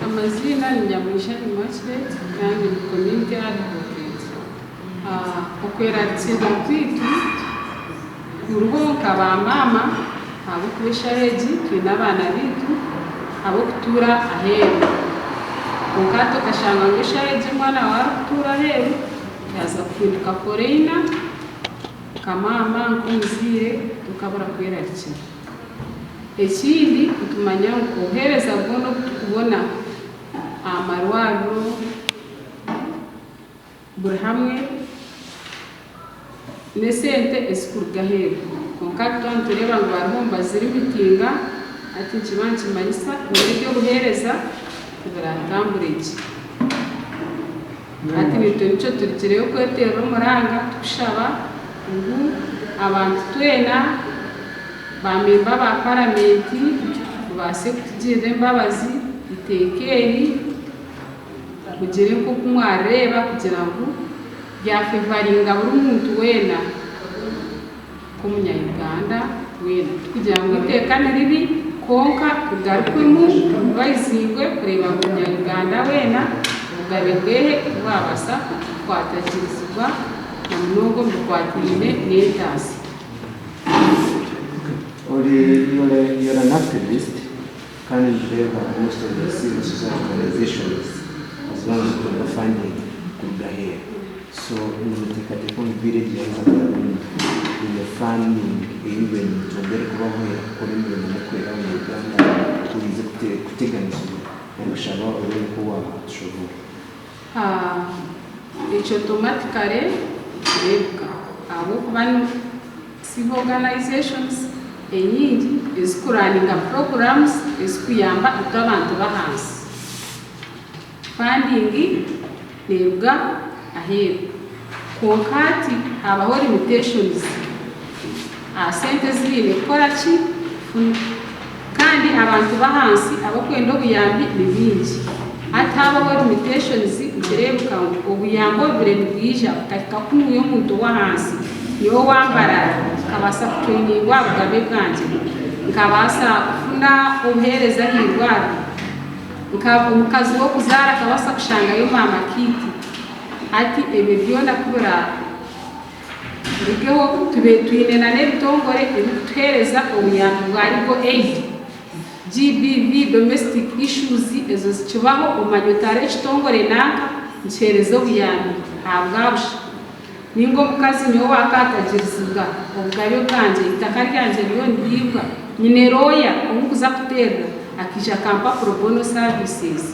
amazina ni Nyamugisha Immaculate kandi ni community advocate. Okwera tsinda kwitu uruhonka ba mama abo kubishareji twina abana bitu abo kutura aheru ukato kashanga ngishareji mwana wa kutura aheru yaza kuhinduka foreina kamama nkumuzire tukabura kwera iki ekindi kutumanya kuhereza gono kubona amarwaro buri hamwe nesente esikuruga heru konkato ntureba ngo barumba ziri mitinga ati kibanci marisa n'ibyo guhereza biratamburiye ati nico turikire ko etero muranga tushaba ubu abantu twena bamemba ba paramenti base kugire mbabazi itekeri kugire ko kumwareba kugira ngo byafevaringa buri muntu wena kumunya Uganda wena kugira ngo itekane ribi konka kugarukwemu bayizingwe kureba kumunya Uganda wena ugabegwehe wabasa kwatakirizwa na mnogo mkwatine netasi. You're an activist, currently most of the civil society organizations, as well as the funding to here. So in the village in the funding, even to get here, putting them in the Uganda, who is taken to and Shaba or Kuwa Shogu. It's automatically civil organizations enyingi ezikuraninga programs ezikuyamba abantu bahansi funding neruga aheru konkati habaho limitations sente zirine koraki kandi abantu bahansi abakwenda obuyambi nibingi atabaho limitations uterebuka obuyambo bire bwija katika kumuyo muntu wahansi niwo wambara kabasa kutuningwa bugabe bwanje nkabasa kufuna obuhereza hirwara umukazi wo kuzara kabasa kushanga yo mama kiti ati ebebyona kubura bigeho tubetwine na nebitongore ebituhereza obuyambi bwarigo aid GBV domestic issues ezo zikibaho umanyotare kitongore naka ncerezo obuyambi habwabusha ningo mukazi niwo wakatagirizibwa obugabe bwanje itaka ryanje niyo ndibwa nyine roya umukuza kuterwa akija kampa pro bono services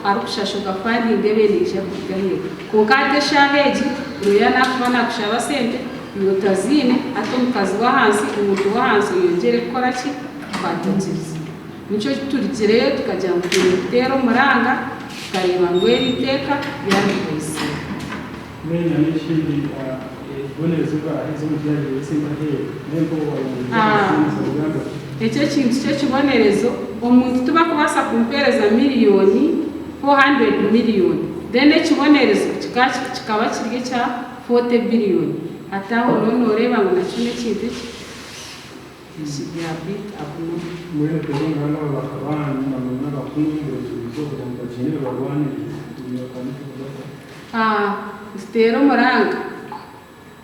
arukushashuka fandi ngebenisha kugahe konkate shaheji roya nakubana kushaba sente yotazine ato mukazi wa hansi umuntu wa hansi yongere gukora ki kwatagiriza nico turigireyo tukajya mu bitero muranga kareba ngo iteka yarubise menya n'ikindi boneza bwahizo mujyaje simba he nembo wa icyo kintu cyo kibonerezo umuntu tuba kubasa kumpereza miliyoni 400 million then kibonerezo kikaba kirige cya 40 billion ataho none ureba ngo nakine kintu kibyabit abuno mwene tezonga na bakabana na bakunzi byo kugomba kinire barwane iyo kaniko stero muranga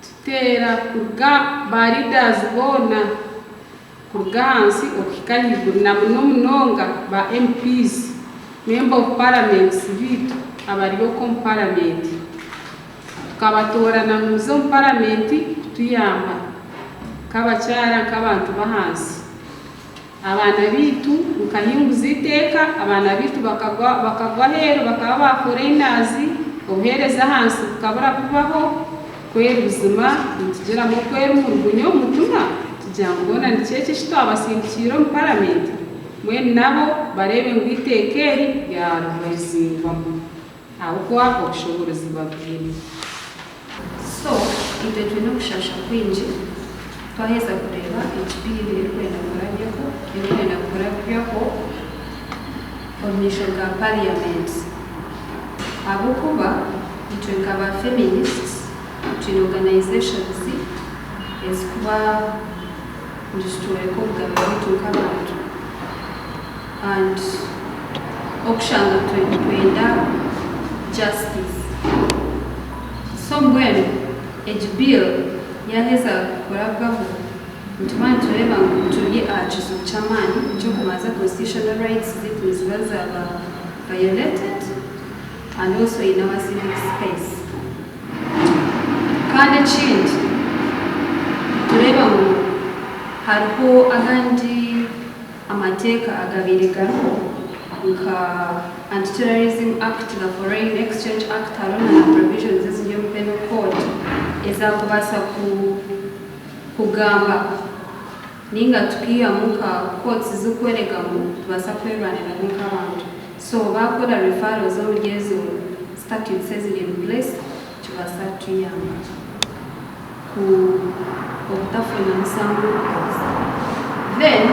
tutera kurga baridas bona kurga hansi okikanyigura na munonga ba MPs member of parliament bitu abariyo kom parliament tukabatora na muzo parliament tuyamba kabacyara kabantu bahansi abana bitu ukahimbuza iteka abana bitu bakagwa hero bakaba ba foreigners obuhereza hansi ukabura kubaho kwera ubuzima tugera mu kwera umurgunyo mutuma tujyangona ndicece kito abasinkiro mu parliament mwe nabo barebe ngo itekeri ya rwizingwa aho kwa obushobozi babwire so ibyo twino gushasha kwinji twaheza kureba HPV kwenda kurajyako kwenda kurajyako formation ga parliament abo kuba itwenga ba feminists in organizations ezikuba ndishitore ko bwa bitu kabantu and okushanga twenda justice. So mbwenu ejibill yaheza kuragaho ntumani tureba ngo turi achizo chamani chokumaza constitutional rights zitu ziba zaba violated and also in our civic space. Kandi ekindi tureba ngo hariho agandi amateeka agabiri gariho nka Anti-Terrorism Act na Foreign Exchange Act hariho na provisions eziri mu penal code ezakubasa kugamba ninga tukiyamuka courts zikwereka ngo tubasa kwerwanira nk'abantu. So bakora referrals z'omugezi statutes eziri in place tubasa tuyamba okutafuna musango. Then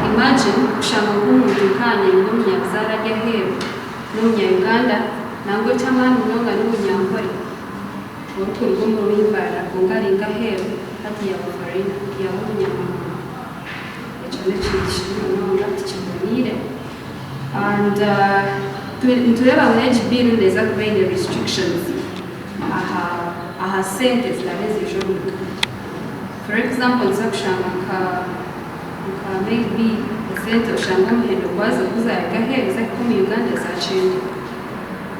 imagine kushanga nk'omuntu nkanye n'omunyabuzaara ly'aheeru n'omunya-Uganda nangwe tamani munonga n'omunyankore orukuruga omu rw'imbara konka aringa aheeru hati yaba foreigner yaba omunyamahanga. Ekyo n'ekintu kibi munonga tikiboniire and ntureba ngu egi bill neeza kuba eine restrictions aha sente zitari ez'ejomuka. For example nza kushanga nka maybe esente oshanga omuhendo gwazo guzaraga aheeru zakikuba mu Uganda zakyenda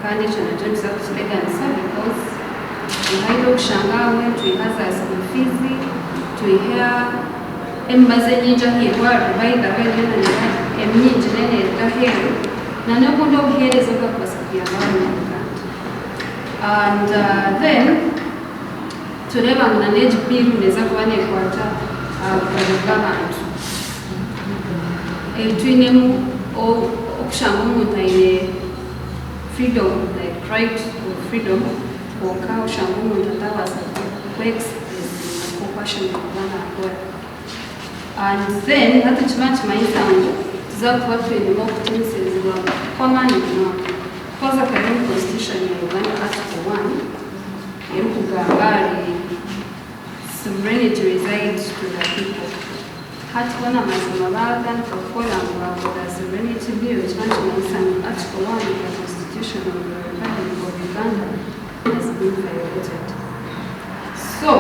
kandi ekyo nakyo niza kukiteganisa because tuhaire okushanga hamwe twiha za school fees twiha emibazi enyingi ahairwaro bayidaho enenanira emingi neneruga aheeru na n'obundi obuheereza obwakubasa kuyamba abanyarwanda. And then tureba ngu na n'egi bill neeza kuba neekwata abagabo b'abantu twinemu okushanga omuntu aine freedom like right of freedom kwonka oshanga omuntu atabaasa kwe-express okwashanga okuba naakora. And then hati kiba nikimanyisa ngu tuza kuba twinemu okutiinisizibwa kw'amaani munonga because akari mu constitution ya Uganda article 1 erikugamba ari sovereignty resides to the people. Hati bona amazima baatandika okukola ngu bakola sovereignty bill kiba nikimanyisa ngu article 1 of the constitution of the Republic of Uganda has been violated. So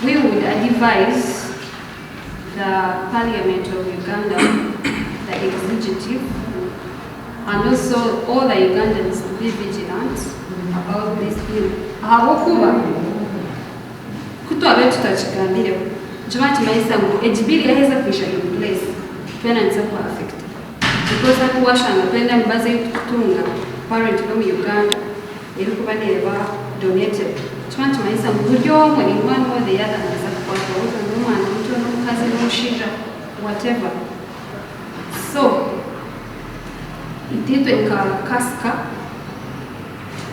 we would advise the Parliament of Uganda, the executive, and also all the Ugandans to be vigilant about this bill. Ahakuba kutwabe tutakigambireho kiba kimanyisa ngu egi bill yaheza kwisha in place twena niza ku affect because hati washanga twenda emibazi ey'okutunga parent no mu Uganda erikuba neeba donated kiba nikimanyisa ngu buri omwe in one way or the other naza kukwata oza n'omwana muto n'omukazi n'omushaija whatever. So ititwe nka kasika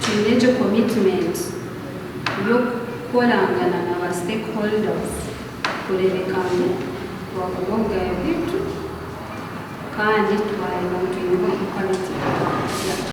twine egyo commitment y'okukolangana n'aba stakeholders kurebeka ngu twakubongayo bitu kandi twayiba twine equality.